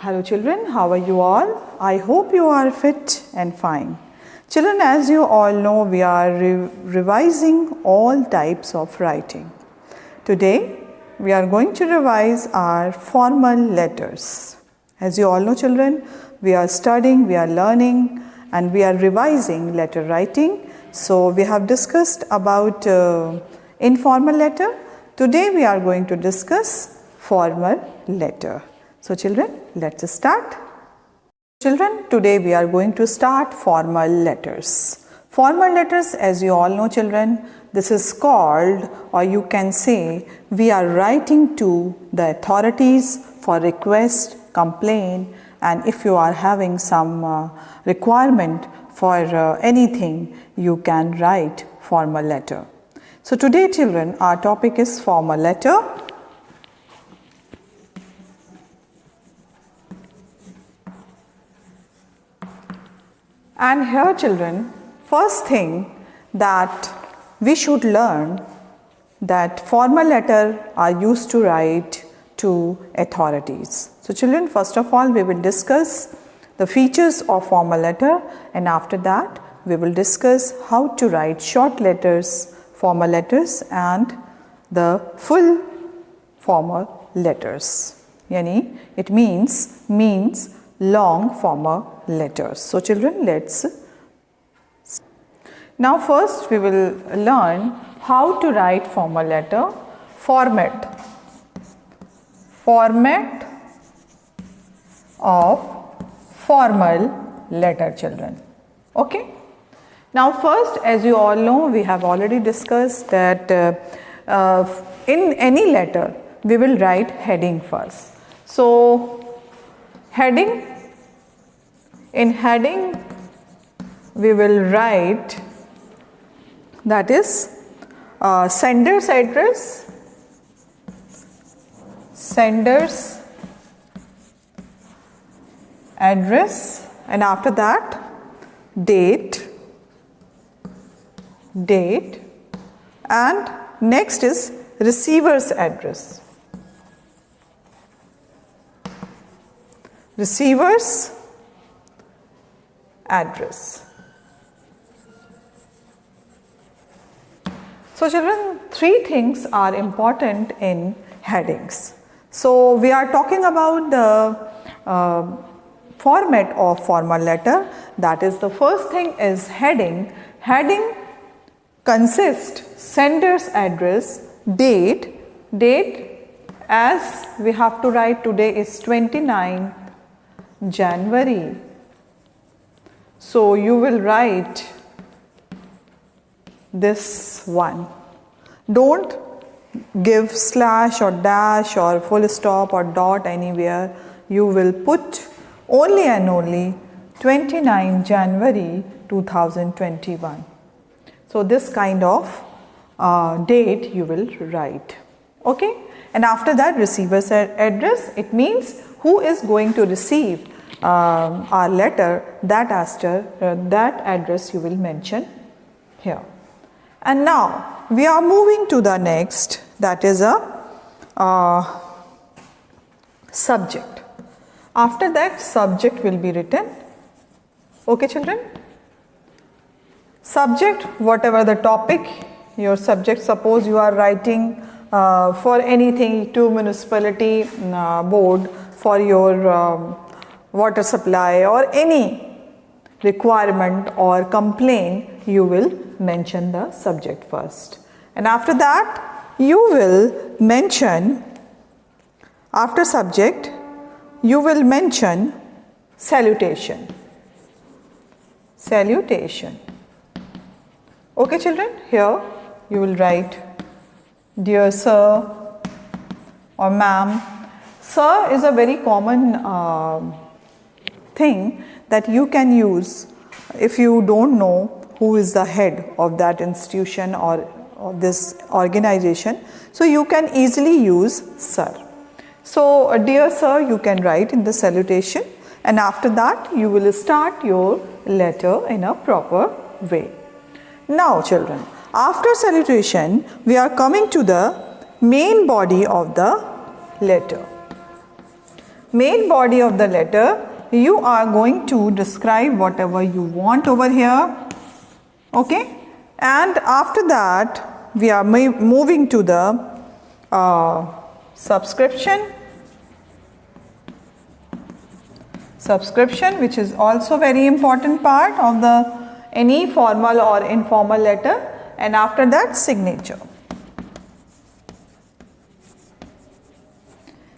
Hello children, how are you all? I hope you are fit and fine. Children, as you all know, we are revising all types of writing. Today, we are going to revise our formal letters. As you all know children, we are studying, we are learning and we are revising letter writing. So, we have discussed about informal letter. Today, we are going to discuss formal letter. So children, let's start. Children, today we are going to start formal letters. Formal letters, as you all know children, this is called, or you can say, we are writing to the authorities for request, complaint, and if you are having some requirement for anything, you can write formal letter. So today children, our topic is formal letter. And here children, first thing that we should learn that formal letter are used to write to authorities. So children, first of all we will discuss the features of formal letter, and after that we will discuss how to write short letters, formal letters and the full formal letters. Yani it means long formal letters. So children, let's now first we will learn how to write formal letter. Format of formal letter children. Okay. Now first, as you all know, we have already discussed that in any letter we will write heading first. So heading, in heading we will write, that is sender's address, and after that date, and next is receiver's address. So children, three things are important in headings. So we are talking about the format of formal letter. That is, the first thing is heading. Heading consists sender's address, date as we have to write today is 29th January. So you will write this one. Don't give slash or dash or full stop or dot anywhere. You will put only and only 29 January 2021. So this kind of date you will write. Okay. And after that, receiver's address, it means who is going to receive our letter, that address you will mention here. And now we are moving to the next, that is a subject. After that, subject will be written. Okay children? Subject, whatever the topic, your subject, suppose you are writing for anything to municipality board for your water supply or any requirement or complaint, you will mention the subject first. And after that, you will mention, after subject, you will mention salutation. Okay children, here you will write dear sir or ma'am. Sir is a very common thing that you can use if you don't know who is the head of that institution or this organization. So you can easily use sir. So dear sir you can write in the salutation, and after that you will start your letter in a proper way. Now children, after salutation we are coming to the main body of the letter. main body of the letter, you are going to describe whatever you want over here. Okay, and after that we are moving to the subscription, which is also very important part of the any formal or informal letter, and after that signature.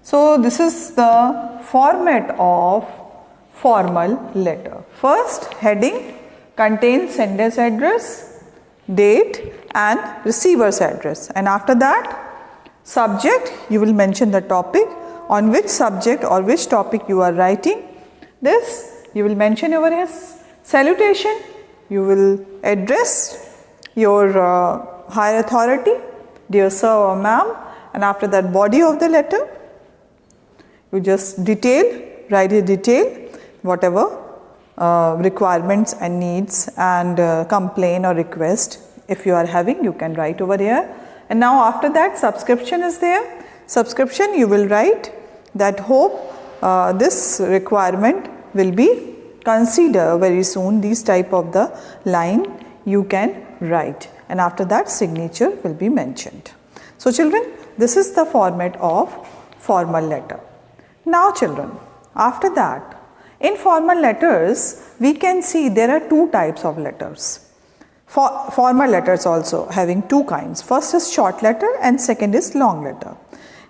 So this is the format of formal letter. First heading contains sender's address, date and receiver's address, and after that subject, you will mention the topic, on which subject or which topic you are writing. This you will mention over here. Salutation, you will address your higher authority, dear sir or ma'am, and after that body of the letter, you just write a detail, whatever requirements and needs and complaint or request if you are having, you can write over here. And now after that subscription is there. Subscription, you will write that hope this requirement will be considered very soon. These type of the line you can write, and after that signature will be mentioned. So children, this is the format of formal letter. Now children, after that, in formal letters we can see there are two types of letters. Formal letters also having two kinds. First is short letter and second is long letter.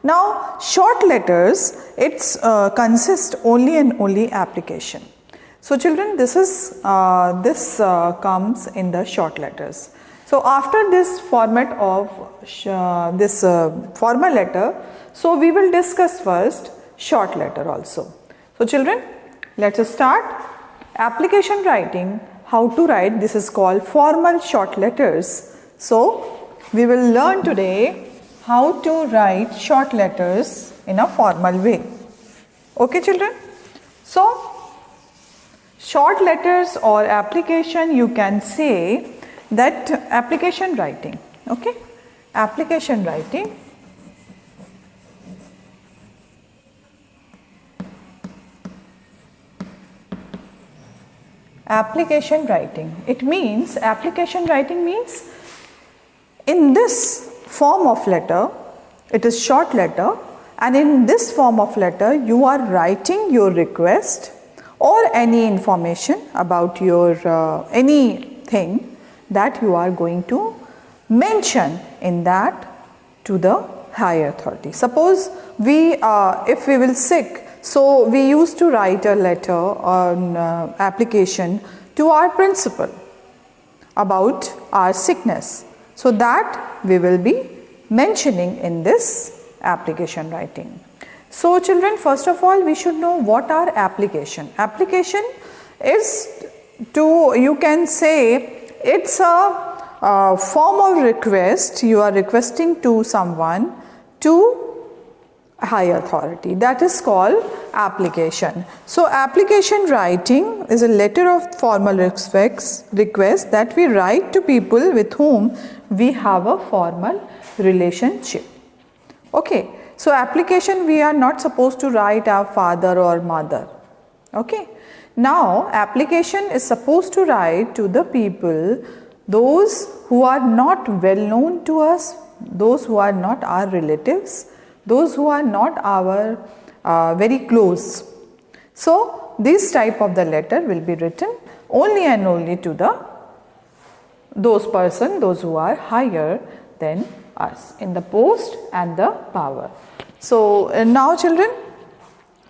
Now short letters, it's consist only and only application. So children, this comes in the short letters. So after this format of formal letter, so we will discuss first short letter also. So children, let us start. Application writing, how to write, this is called formal short letters. So we will learn today how to write short letters in a formal way. Okay children? So short letters or application, you can say that application writing. Okay? Application writing. Application writing. It means, application writing means in this form of letter, it is short letter, and in this form of letter you are writing your request or any information about your anything that you are going to mention in that to the higher authority. Suppose if we will sick, so we used to write a letter on application to our principal about our sickness. So that we will be mentioning in this application writing. So children, first of all we should know what are application. Application is you can say it's a form of request. You are requesting to someone to higher authority. That is called application. So application writing is a letter of formal request that we write to people with whom we have a formal relationship. Okay. So application, we are not supposed to write our father or mother. Okay. Now application is supposed to write to the people, those who are not well known to us, those who are not our relatives, those who are not our very close. So this type of the letter will be written only and only to those who are higher than us in the post and the power. So now children,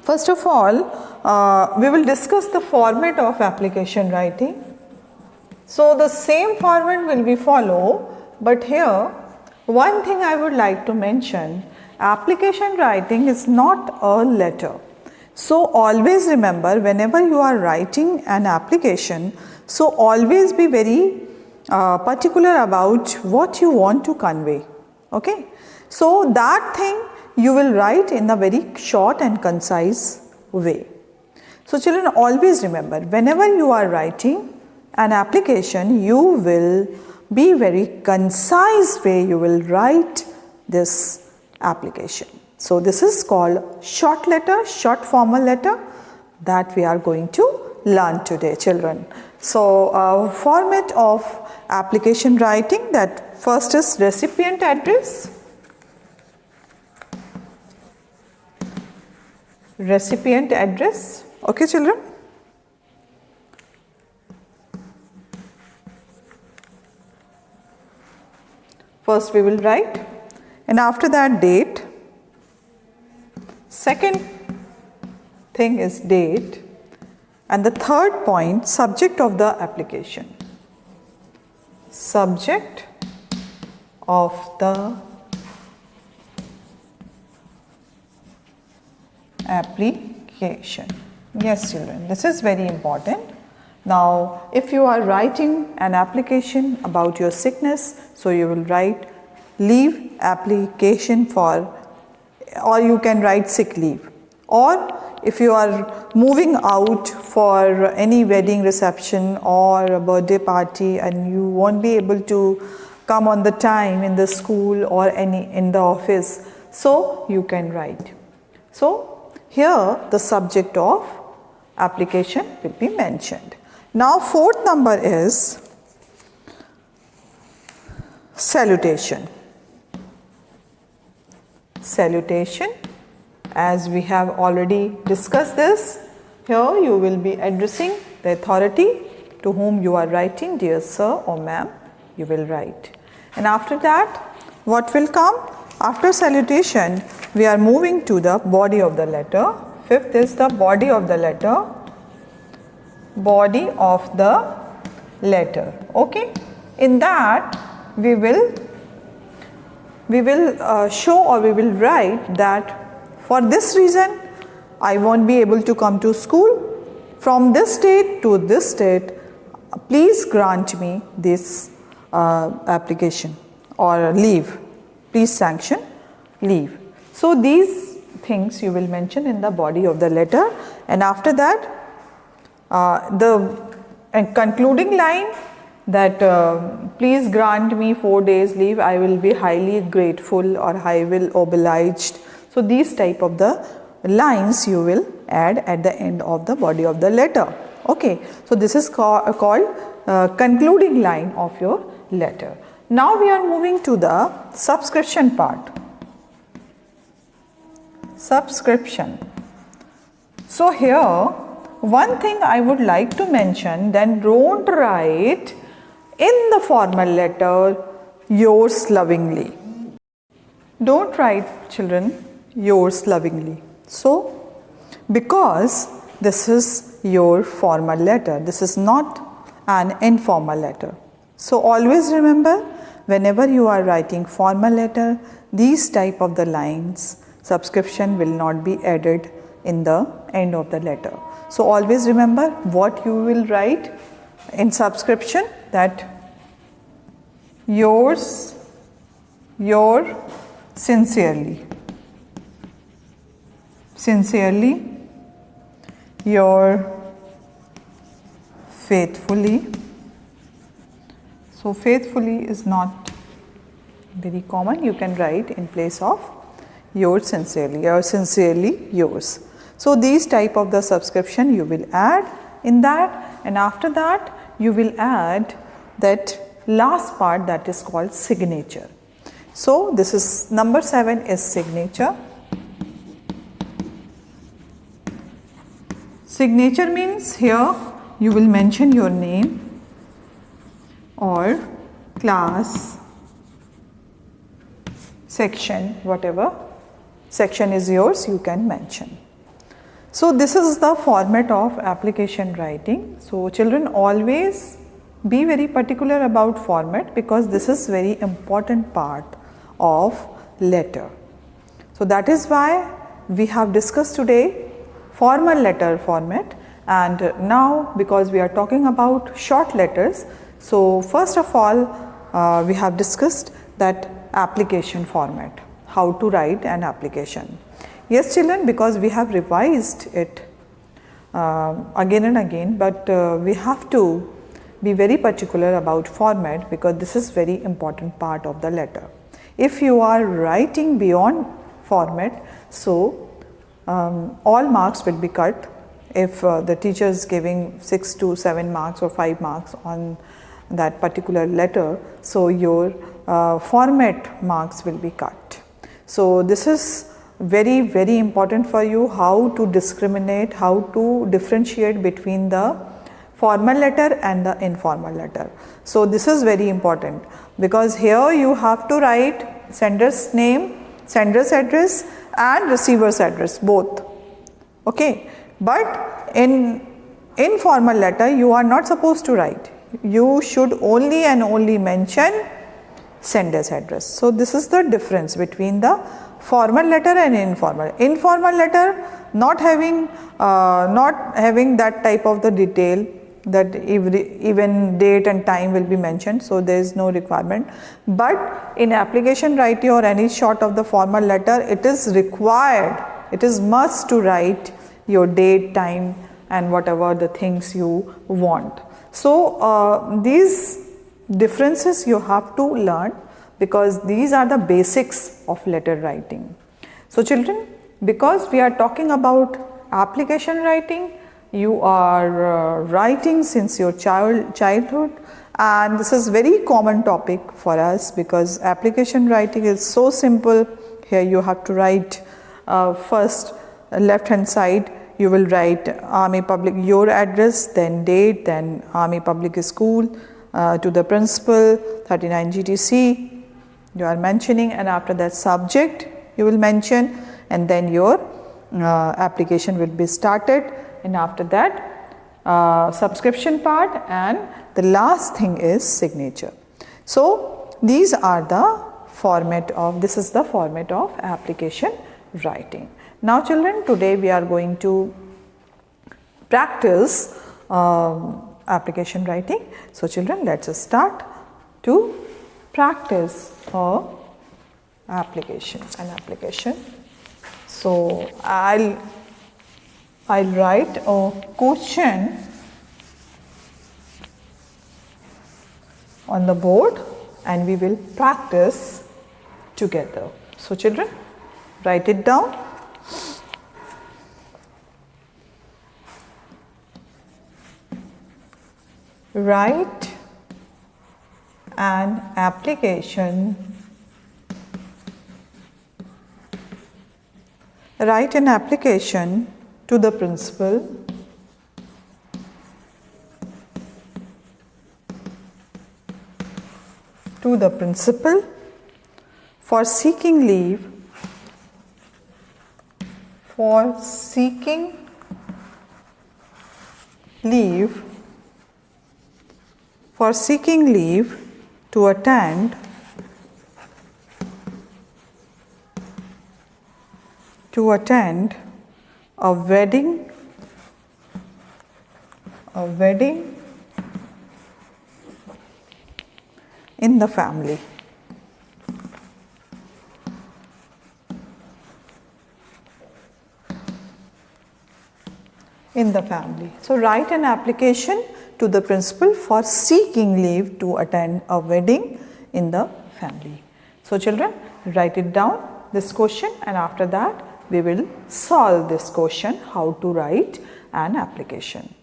first of all we will discuss the format of application writing. So the same format will be followed, but here one thing I would like to mention, application writing is not a letter. So always remember, whenever you are writing an application, so always be very particular about what you want to convey. Okay. So that thing you will write in a very short and concise way. So children, always remember, whenever you are writing an application, you will be very concise way you will write this application. So this is called short letter, short formal letter that we are going to learn today, children. So format of application writing, that first is recipient address. Recipient address. Okay, children. First we will write, and after that date. Second thing is date, and the third point, subject of the application. Subject of the application. Yes, children, this is very important. Now, if you are writing an application about your sickness, so you will write leave application for, or you can write sick leave. Or if you are moving out for any wedding reception or a birthday party and you won't be able to come on the time in the school or in the office, so you can write. So here the subject of application will be mentioned. Now fourth number is salutation. Salutation, as we have already discussed this, here you will be addressing the authority to whom you are writing, dear sir or ma'am, you will write. And after that, what will come? After salutation, we are moving to the body of the letter. Fifth is the body of the letter. Body of the letter. Okay, in that we will show, or we will write that for this reason I won't be able to come to school. From this date to this date, please grant me this application or leave. Please sanction leave. So these things you will mention in the body of the letter, and after that the concluding line, that please grant me 4 days leave, I will be highly grateful or I will obliged. So these type of the lines you will add at the end of the body of the letter. Okay, so this is called concluding line of your letter. Now we are moving to the subscription part. Subscription. So here one thing I would like to mention, then don't write in the formal letter yours lovingly. Don't write, children, yours lovingly. So because this is your formal letter, this is not an informal letter. So always remember, whenever you are writing formal letter, these type of the lines, subscription will not be added in the end of the letter. So always remember what you will write in subscription, that yours, your sincerely, sincerely, your faithfully. So faithfully is not very common, you can write in place of yours sincerely or sincerely yours. So these type of the subscription you will add in that, and after that you will add that last part, that is called signature. So this is number 7 is signature. Signature means here you will mention your name or class, section, whatever section is yours, you can mention. So this is the format of application writing. So children, always be very particular about format, because this is very important part of letter. So that is why we have discussed today formal letter format, and now because we are talking about short letters, so first of all we have discussed that application format, how to write an application. Yes children, because we have revised it again and again, but we have to be very particular about format, because this is very important part of the letter. If you are writing beyond format. So all marks will be cut if the teacher is giving 6 to 7 marks or 5 marks on that particular letter. So your format marks will be cut. So this is very important for you, how to discriminate, how to differentiate between the formal letter and the informal letter. So this is very important, because here you have to write sender's name, sender's address and receiver's address both. Okay, but in informal letter you are not supposed to write. You should only and only mention sender's address. So this is the difference between the formal letter and informal. Informal letter not having that type of the detail, that even date and time will be mentioned, so there is no requirement. But in application writing or any sort of the formal letter, it is required, it is must to write your date, time and whatever the things you want. So these differences you have to learn, because these are the basics of letter writing. So children, because we are talking about application writing, you are writing since your childhood, and this is very common topic for us, because application writing is so simple. Here you have to write first left hand side, you will write Army Public, your address, then date, then Army Public School, to the principal, 39 GTC you are mentioning, and after that subject you will mention, and then your application will be started, and after that subscription part, and the last thing is signature. So these are the format of, this is the format of application writing. Now children, today we are going to practice application writing. So children, let's start to practice an application. So I'll write a question on the board and we will practice together. So children, write it down. Write an application. Write an application to the principal for seeking leave to attend a wedding in the family. So write an application to the principal for seeking leave to attend a wedding in the family. So children, write it down, this question, and after that we will solve this question, how to write an application.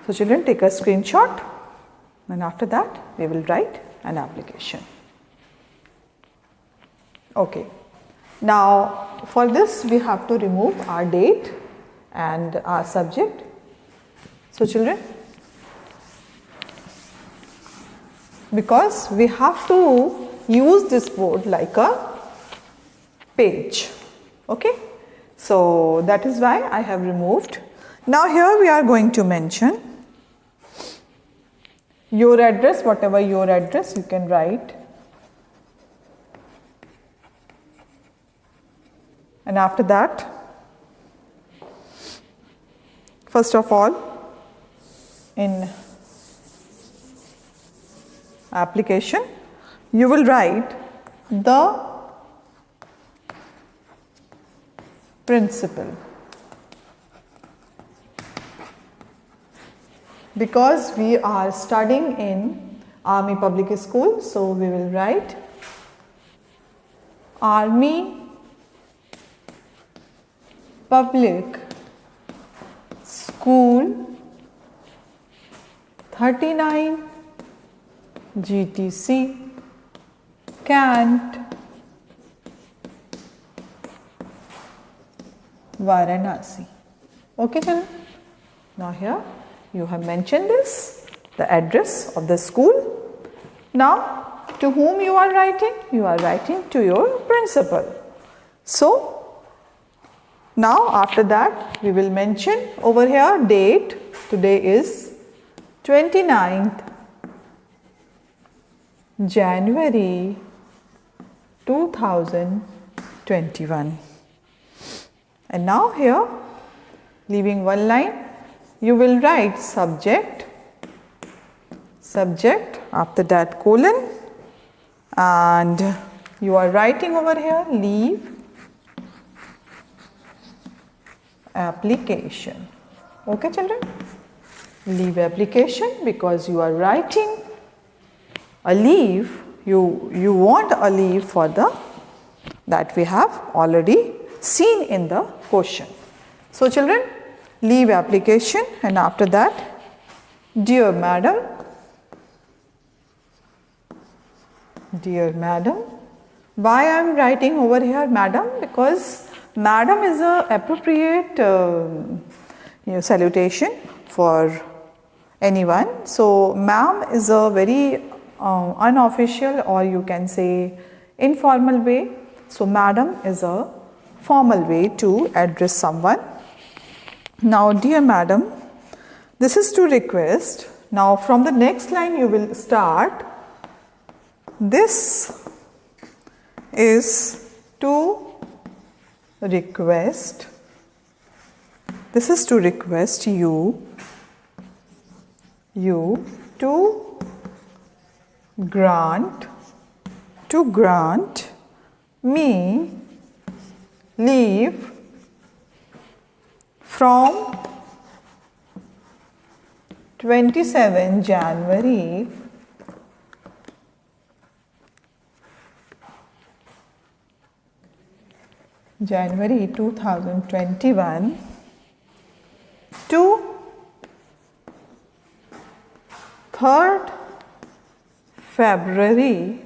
So children, take a screenshot, and after that we will write an application. Okay. Now for this we have to remove our date and our subject. So children, because we have to use this board like a page. Okay, so that is why I have removed. Now here we are going to mention your address, whatever your address you can write, and after that, first of all, in application you will write the principal, because we are studying in Army Public School, so we will write Army public school 39 GTC Cant Varanasi. Okay children. Now here you have mentioned this, the address of the school. Now to whom you are writing? You are writing to your principal. So now after that we will mention over here date. Today is 29th January 2021. And now here, leaving one line, you will write subject, after that colon, and you are writing over here leave application. Okay children? Leave application, because you are writing a leave, you want a leave for that we have already seen in the question. So children, leave application, and after that, dear madam, why I am writing over here madam? Because madam is a appropriate salutation for anyone. So ma'am is a very unofficial, or you can say informal way. So madam is a formal way to address someone. Now dear madam, this is to request. Now from the next line you will start. This is to request. This is to request you to grant me leave from 27 January January 2021 to 3rd February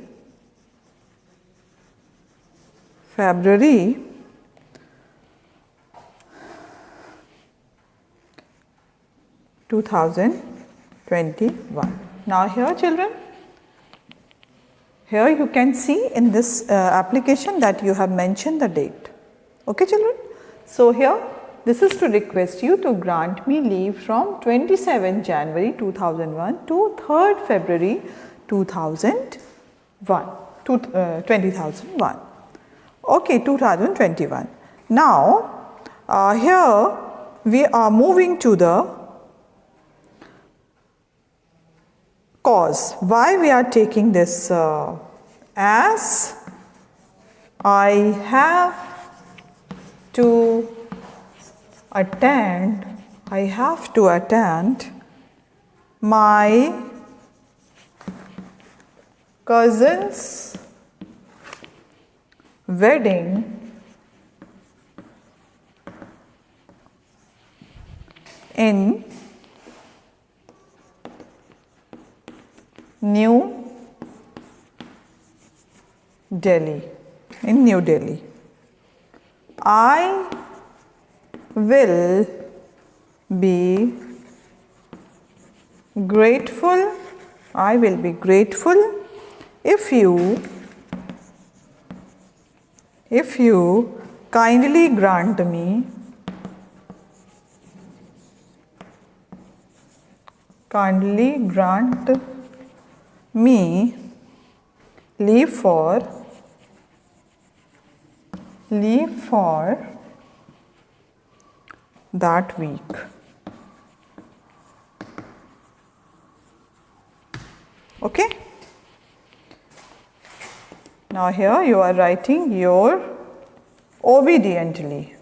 2021. Now here children, here you can see in this application that you have mentioned the date. Okay children. So here this is to request you to grant me leave from 27 January 2001 to 3rd February 2001. Okay, 2021. Now here we are moving to the cause. Why we are taking this as I have to attend my cousin's wedding in New Delhi. I will be grateful if you kindly grant me leave for that week. Okay. Now here you are writing your obediently,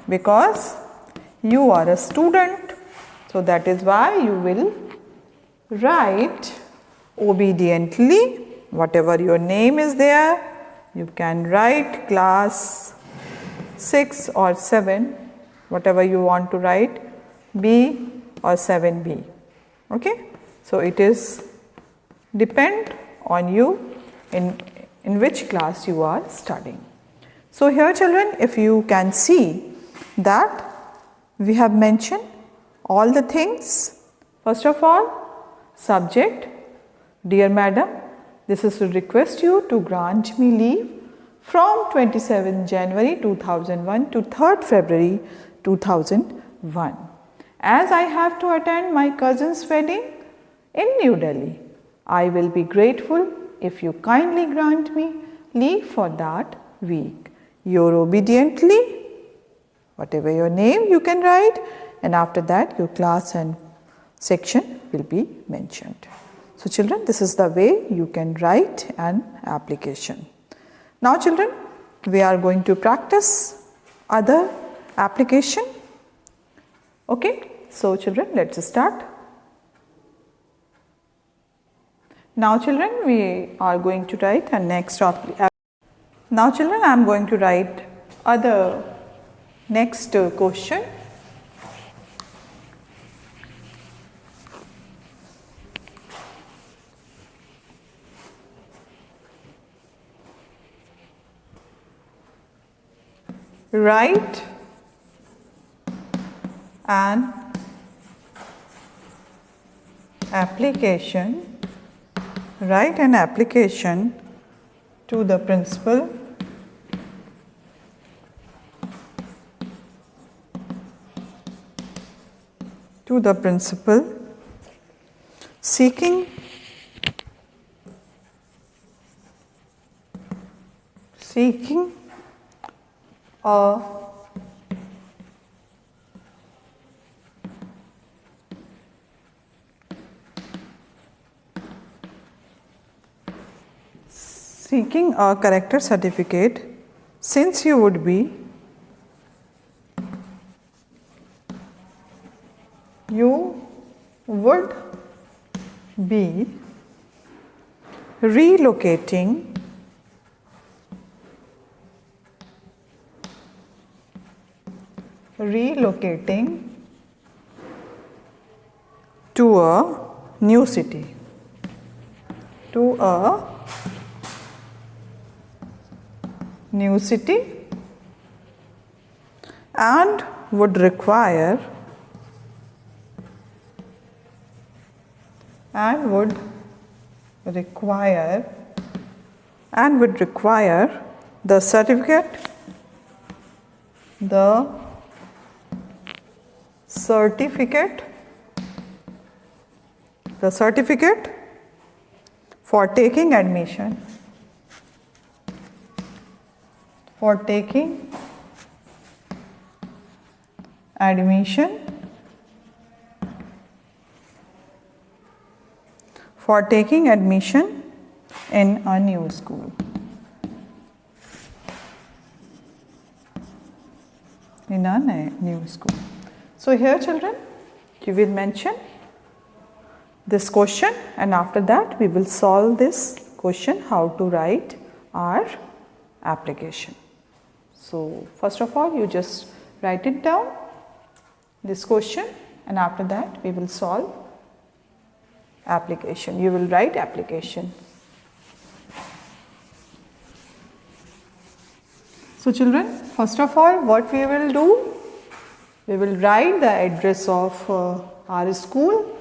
because you are a student, so that is why you will write obediently. Whatever your name is there, you can write class 6 or 7, whatever you want to write, B or 7B. Okay? So it is depend on you in which class you are studying. So here children, if you can see that we have mentioned all the things. First of all, subject, dear madam, this is to request you to grant me leave from 27 January 2001 to 3rd February 2001, as I have to attend my cousin's wedding in New Delhi. I will be grateful if you kindly grant me leave for that week. Your obediently, whatever your name you can write, and after that your class and section will be mentioned. So children, this is the way you can write an application. Now children, we are going to practice other application. Okay, so children, let's start. Now children, we are going to write a next application. Now children, I am going to write other next question. Write an application. Write an application to the principal seeking a character certificate, since you would be relocating to a new city, and would require the certificate for taking admission in a new school. So here children, you will mention this question, and after that we will solve this question how to write our application. So first of all, you just write it down, this question, and after that we will solve application. You will write application. So children, first of all, what we will do, we will write the address of our school,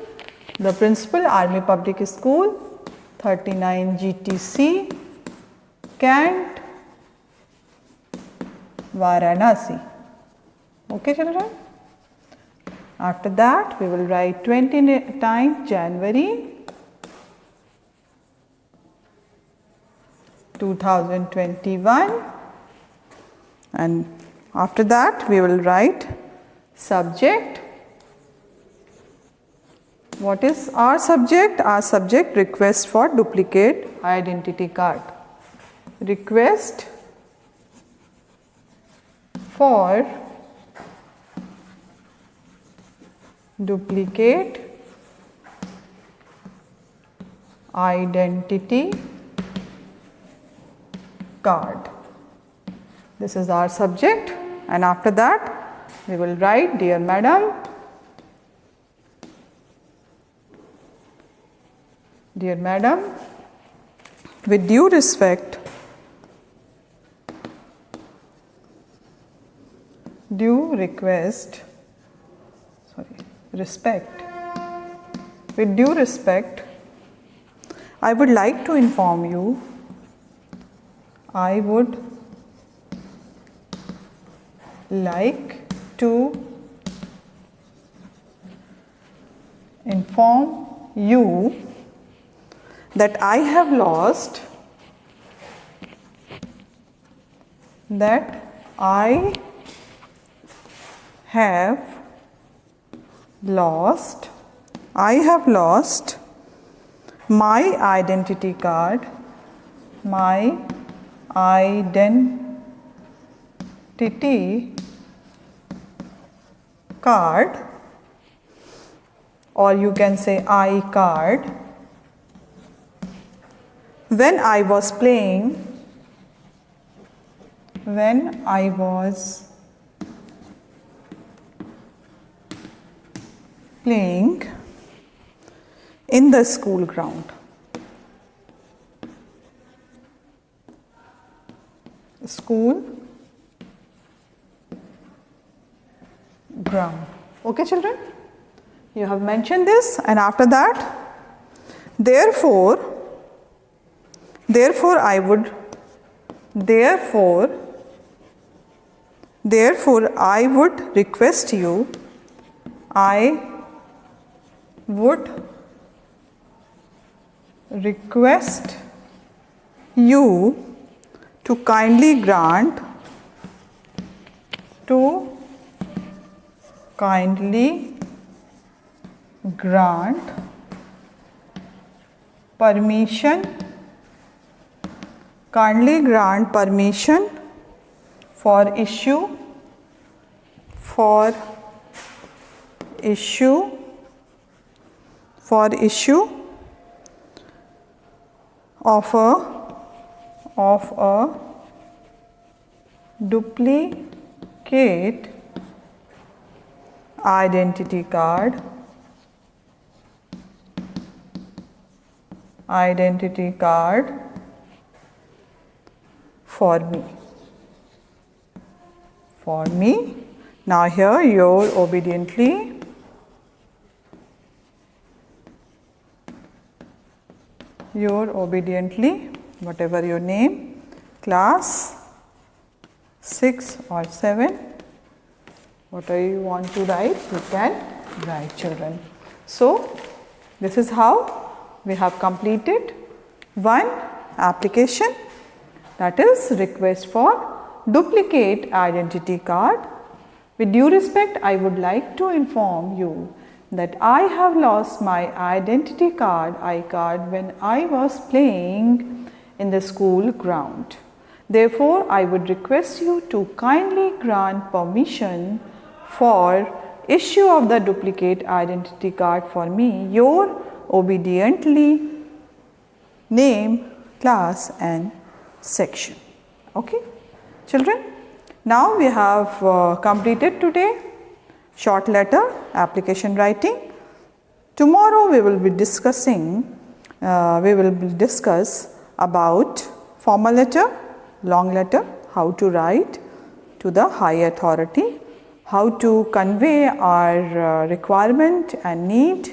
the principal, Army Public School, 39 GTC, Kent, Varanasi. Okay children? After that, we will write 29th January 2021, and after that we will write subject. What is our subject? Our subject, request for duplicate identity card. Request for duplicate identity card. This is our subject. and after that we will write, Dear Madam, Dear Madam, with due respect, respect. With due respect, I would like to inform you, I would like to inform you that I have lost, I have lost my identity card, or you can say iCard, when I was playing in the school ground. Okay, children? You have mentioned this, and after that, therefore I would request you, I would request you to kindly grant permission for issue of a duplicate identity card for me. Now here your obediently whatever your name, class 6 or 7, whatever you want to write, you can write, children. So this is how we have completed one application, that is request for duplicate identity card. With due respect, I would like to inform you that I have lost my identity card, iCard, when I was playing in the school ground. Therefore, I would request you to kindly grant permission for issue of the duplicate identity card for me. Your obediently, name, class and section. Okay, children? Now we have completed today short letter application writing. Tomorrow we will discuss about formal letter, long letter, how to write to the high authority, how to convey our requirement and need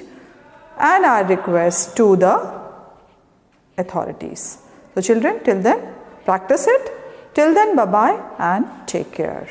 and our request to the authorities. So children, till then practice it. Till then, bye bye and take care.